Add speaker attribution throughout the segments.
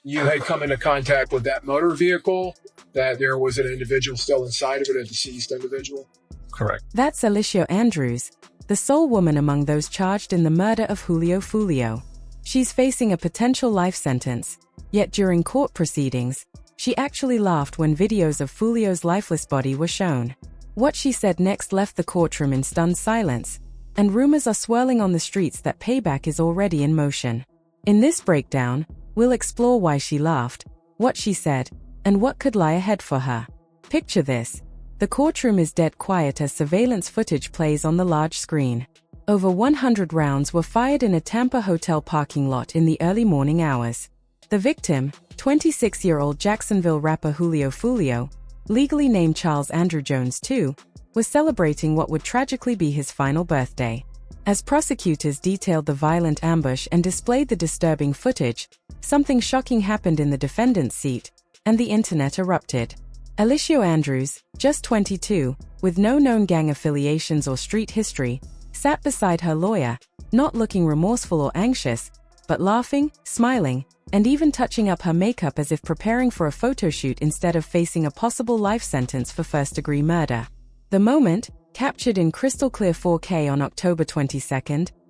Speaker 1: you had come into contact with that motor vehicle, that there was an individual still inside of it, a deceased individual?
Speaker 2: Correct.
Speaker 3: That's Alicia Andrews, the sole woman among those charged in the murder of Julio Foolio. She's facing a potential life sentence, yet during court proceedings, she actually laughed when videos of Foolio's lifeless body were shown. What she said next left the courtroom in stunned silence, and rumors are swirling on the streets that payback is already in motion. In this breakdown, we'll explore why she laughed, what she said, and what could lie ahead for her. Picture this. The courtroom is dead quiet as surveillance footage plays on the large screen. Over 100 rounds were fired in a Tampa hotel parking lot in the early morning hours. The victim, 26-year-old Jacksonville rapper Julio Foolio, legally named Charles Andrew Jones II, was celebrating what would tragically be his final birthday. As prosecutors detailed the violent ambush and displayed the disturbing footage, something shocking happened in the defendant's seat, and the internet erupted. Alicia Andrews, just 22, with no known gang affiliations or street history, sat beside her lawyer, not looking remorseful or anxious, but laughing, smiling, and even touching up her makeup as if preparing for a photo shoot instead of facing a possible life sentence for first-degree murder. The moment, captured in crystal-clear 4K on October 22,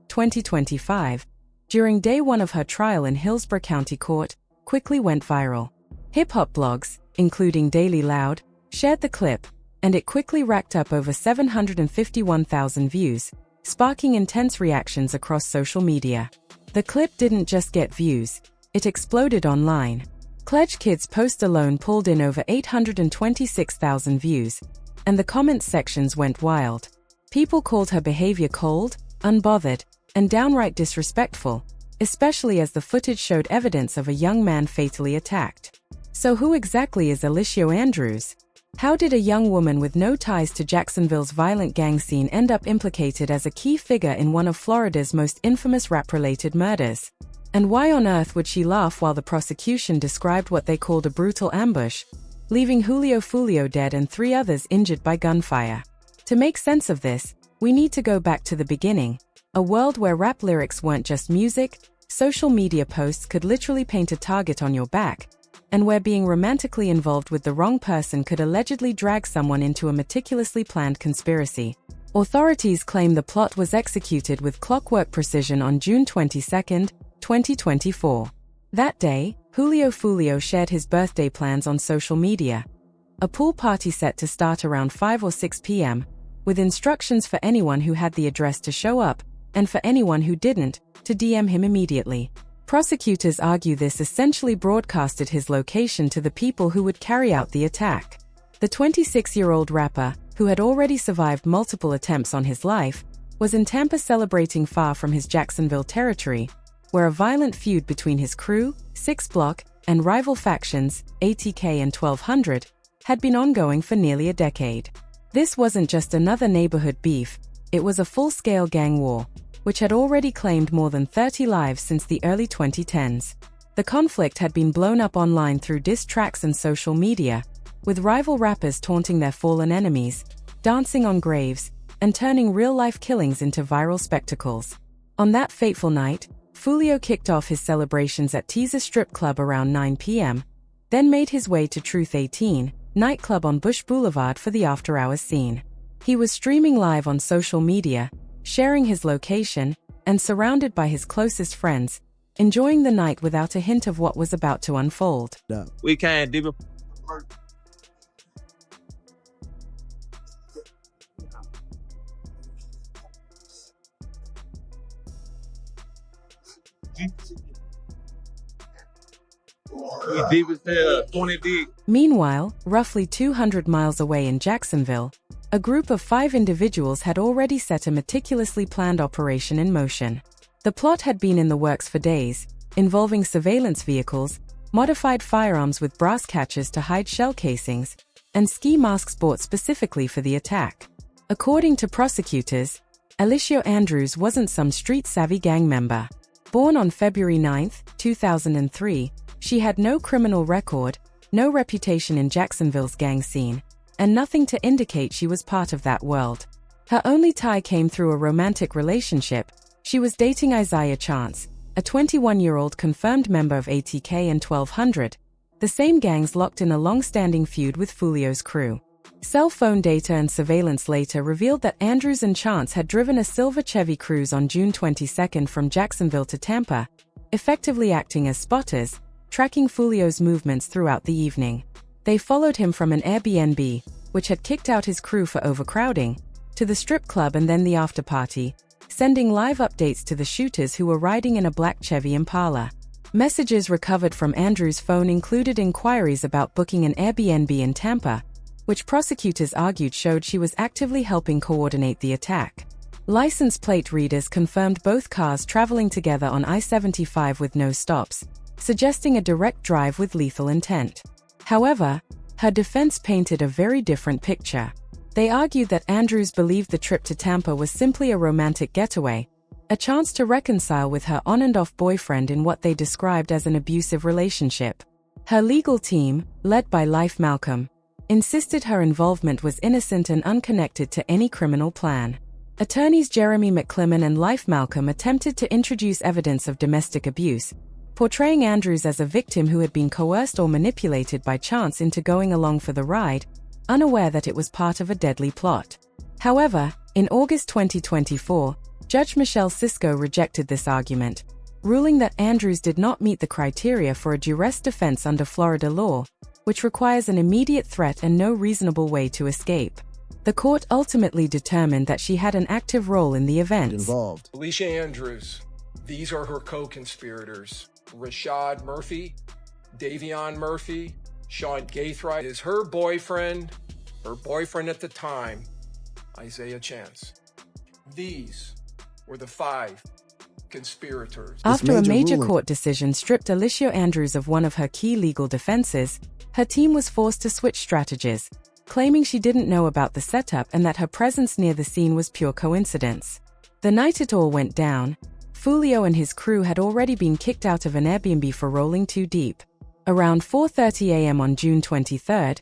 Speaker 3: 2025, during day one of her trial in Hillsborough County Court, quickly went viral. Hip-hop blogs, including Daily Loud, shared the clip, and it quickly racked up over 751,000 views, sparking intense reactions across social media. The clip didn't just get views, it exploded online. Cledge Kid's post alone pulled in over 826,000 views, and the comments sections went wild. People called her behavior cold, unbothered, and downright disrespectful, especially as the footage showed evidence of a young man fatally attacked. So who exactly is Alicia Andrews? How did a young woman with no ties to Jacksonville's violent gang scene end up implicated as a key figure in one of Florida's most infamous rap-related murders? And why on earth would she laugh while the prosecution described what they called a brutal ambush, leaving Julio Foolio dead and 3 others injured by gunfire? To make sense of this, we need to go back to the beginning, a world where rap lyrics weren't just music, social media posts could literally paint a target on your back, and where being romantically involved with the wrong person could allegedly drag someone into a meticulously planned conspiracy. Authorities claim the plot was executed with clockwork precision on June 22, 2024. That day, Julio Foolio shared his birthday plans on social media. A pool party set to start around 5 or 6 p.m., with instructions for anyone who had the address to show up, and for anyone who didn't, to DM him immediately. Prosecutors argue this essentially broadcasted his location to the people who would carry out the attack. The 26-year-old rapper, who had already survived multiple attempts on his life, was in Tampa celebrating far from his Jacksonville territory, where a violent feud between his crew, 6 Block, and rival factions, ATK and 1200, had been ongoing for nearly a decade. This wasn't just another neighborhood beef, it was a full-scale gang war, which had already claimed more than 30 lives since the early 2010s. The conflict had been blown up online through diss tracks and social media, with rival rappers taunting their fallen enemies, dancing on graves, and turning real-life killings into viral spectacles. On that fateful night, Foolio kicked off his celebrations at Teaser Strip Club around 9 p.m., then made his way to Truth 18, nightclub on Bush Boulevard for the after-hours scene. He was streaming live on social media, sharing his location, and surrounded by his closest friends, enjoying the night without a hint of what was about to unfold.
Speaker 2: We can't do it. Deep as hell, 20 deep.
Speaker 3: Meanwhile, roughly 200 miles away in Jacksonville, a group of 5 individuals had already set a meticulously planned operation in motion. The plot had been in the works for days, involving surveillance vehicles, modified firearms with brass catches to hide shell casings, and ski masks bought specifically for the attack. According to prosecutors, Alicia Andrews wasn't some street-savvy gang member. Born on February 9, 2003, she had no criminal record, no reputation in Jacksonville's gang scene, and nothing to indicate she was part of that world. Her only tie came through a romantic relationship. She was dating Isaiah Chance, a 21-year-old confirmed member of ATK and 1200, the same gangs locked in a long-standing feud with Foolio's crew. Cell phone data and surveillance later revealed that Andrews and Chance had driven a silver Chevy Cruze on June 22 from Jacksonville to Tampa, effectively acting as spotters, tracking Foolio's movements throughout the evening. They followed him from an Airbnb, which had kicked out his crew for overcrowding, to the strip club and then the after-party, sending live updates to the shooters who were riding in a black Chevy Impala. Messages recovered from Andrews' phone included inquiries about booking an Airbnb in Tampa, which prosecutors argued showed she was actively helping coordinate the attack. License plate readers confirmed both cars traveling together on I-75 with no stops, suggesting a direct drive with lethal intent. However, her defense painted a very different picture. They argued that Andrews believed the trip to Tampa was simply a romantic getaway, a chance to reconcile with her on-and-off boyfriend in what they described as an abusive relationship. Her legal team, led by Life Malcolm, insisted her involvement was innocent and unconnected to any criminal plan. Attorneys Jeremy McClimmon and Life Malcolm attempted to introduce evidence of domestic abuse, portraying Andrews as a victim who had been coerced or manipulated by Chance into going along for the ride, unaware that it was part of a deadly plot. However, in August 2024, Judge Michelle Sisko rejected this argument, ruling that Andrews did not meet the criteria for a duress defense under Florida law, which requires an immediate threat and no reasonable way to escape. The court ultimately determined that she had an active role in the events
Speaker 4: involved.
Speaker 1: Alicia Andrews, these are her co-conspirators. Rashad Murphy, Davion Murphy, Sean Gaithright is her boyfriend at the time, Isaiah Chance. These were the 5 conspirators.
Speaker 3: After a major court decision stripped Alicia Andrews of one of her key legal defenses, her team was forced to switch strategies, claiming she didn't know about the setup and that her presence near the scene was pure coincidence. The night it all went down, Foolio and his crew had already been kicked out of an Airbnb for rolling too deep. Around 4:30 a.m. on June 23,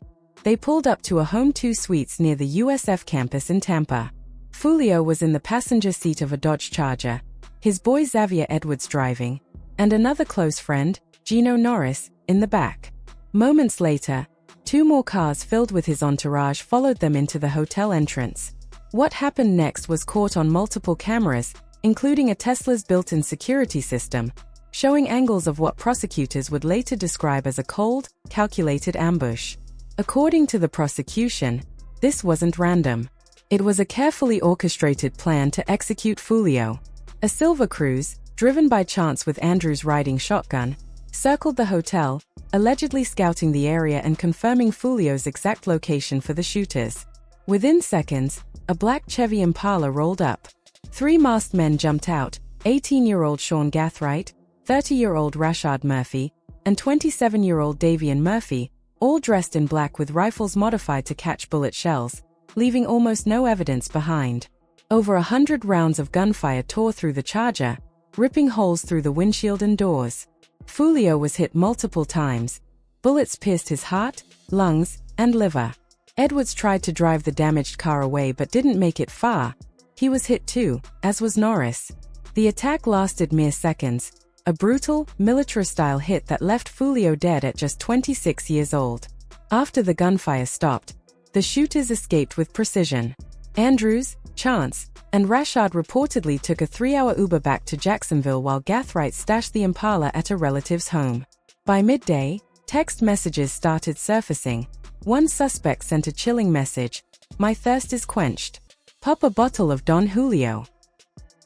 Speaker 3: they pulled up to a Home 2 Suites near the USF campus in Tampa. Foolio was in the passenger seat of a Dodge Charger, his boy Xavier Edwards driving, and another close friend, Gino Norris, in the back. Moments later, 2 more cars filled with his entourage followed them into the hotel entrance. What happened next was caught on multiple cameras, including a Tesla's built-in security system, showing angles of what prosecutors would later describe as a cold, calculated ambush. According to the prosecution, this wasn't random. It was a carefully orchestrated plan to execute Foolio. A silver Cruze, driven by Chance with Andrews riding shotgun, circled the hotel, allegedly scouting the area and confirming Foolio's exact location for the shooters. Within seconds, a black Chevy Impala rolled up. 3 masked men jumped out, 18-year-old Sean Gaithright, 30-year-old Rashad Murphy, and 27-year-old Davion Murphy, all dressed in black with rifles modified to catch bullet shells, leaving almost no evidence behind. Over 100 rounds of gunfire tore through the Charger, ripping holes through the windshield and doors. Foolio was hit multiple times. Bullets pierced his heart, lungs, and liver. Edwards tried to drive the damaged car away but didn't make it far. He was hit too, as was Norris. The attack lasted mere seconds, a brutal, military-style hit that left Foolio dead at just 26 years old. After the gunfire stopped, the shooters escaped with precision. Andrews, Chance, and Rashad reportedly took a 3-hour Uber back to Jacksonville while Gaithright stashed the Impala at a relative's home. By midday, text messages started surfacing. One suspect sent a chilling message, "My thirst is quenched. Pop a bottle of Don Julio."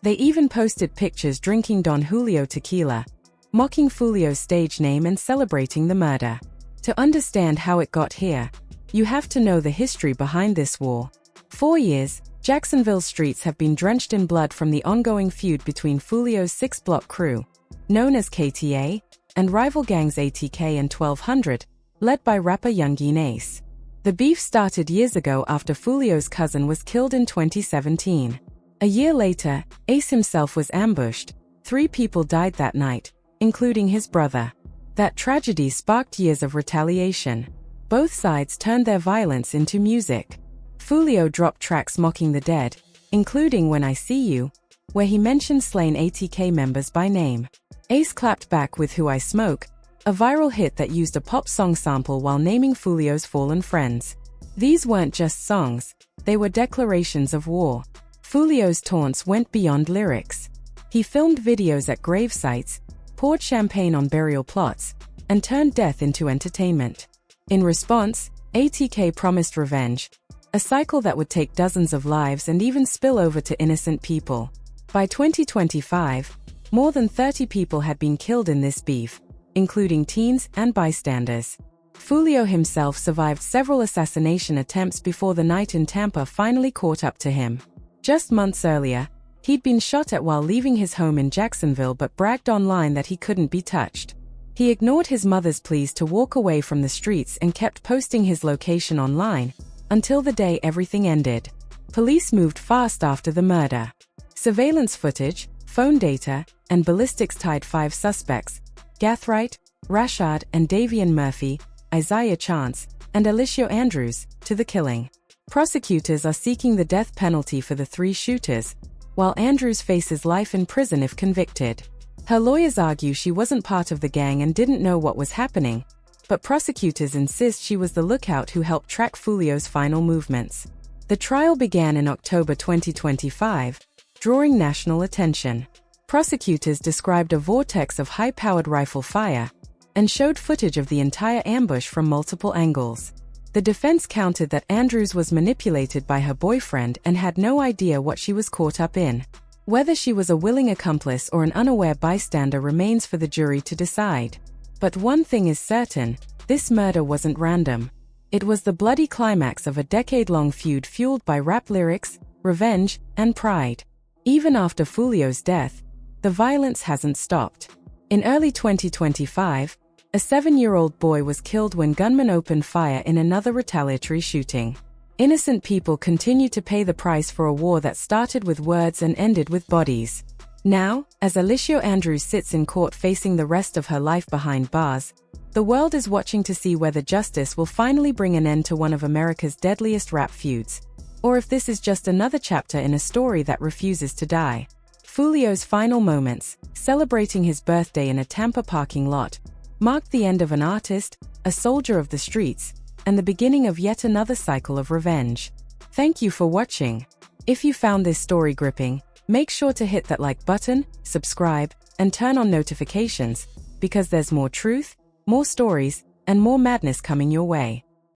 Speaker 3: They even posted pictures drinking Don Julio tequila, mocking Foolio's stage name and celebrating the murder. To understand how it got here, you have to know the history behind this war. 4 years, Jacksonville streets have been drenched in blood from the ongoing feud between Foolio's 6-block crew, known as KTA, and rival gangs ATK and 1200, led by rapper Youngeen Ace. The beef started years ago after Foolio's cousin was killed in 2017. A year later, Ace himself was ambushed. 3 people died that night, including his brother. That tragedy sparked years of retaliation. Both sides turned their violence into music. Foolio dropped tracks mocking the dead, including When I See You, where he mentioned slain ATK members by name. Ace clapped back with Who I Smoke, a viral hit that used a pop song sample while naming Foolio's fallen friends. These weren't just songs, they were declarations of war. Foolio's taunts went beyond lyrics. He filmed videos at grave sites, poured champagne on burial plots, and turned death into entertainment. In response, ATK promised revenge, a cycle that would take dozens of lives and even spill over to innocent people. By 2025, more than 30 people had been killed in this beef, including teens and bystanders. Foolio himself survived several assassination attempts before the night in Tampa finally caught up to him. Just months earlier, he'd been shot at while leaving his home in Jacksonville but bragged online that he couldn't be touched. He ignored his mother's pleas to walk away from the streets and kept posting his location online, until the day everything ended. Police moved fast after the murder. Surveillance footage, phone data, and ballistics tied 5 suspects, Gathright, Rashad and Davian Murphy, Isaiah Chance, and Alicia Andrews, to the killing. Prosecutors are seeking the death penalty for the 3 shooters, while Andrews faces life in prison if convicted. Her lawyers argue she wasn't part of the gang and didn't know what was happening, but prosecutors insist she was the lookout who helped track Foolio's final movements. The trial began in October 2025, drawing national attention. Prosecutors described a vortex of high-powered rifle fire and showed footage of the entire ambush from multiple angles. The defense countered that Andrews was manipulated by her boyfriend and had no idea what she was caught up in. Whether she was a willing accomplice or an unaware bystander remains for the jury to decide. But one thing is certain, this murder wasn't random. It was the bloody climax of a decade-long feud fueled by rap lyrics, revenge, and pride. Even after Foolio's death, the violence hasn't stopped. In early 2025, a 7-year-old boy was killed when gunmen opened fire in another retaliatory shooting. Innocent people continue to pay the price for a war that started with words and ended with bodies. Now, as Alicia Andrews sits in court facing the rest of her life behind bars, the world is watching to see whether justice will finally bring an end to one of America's deadliest rap feuds, or if this is just another chapter in a story that refuses to die. Foolio's final moments, celebrating his birthday in a Tampa parking lot, marked the end of an artist, a soldier of the streets, and the beginning of yet another cycle of revenge. Thank you for watching. If you found this story gripping, make sure to hit that like button, subscribe, and turn on notifications, because there's more truth, more stories, and more madness coming your way.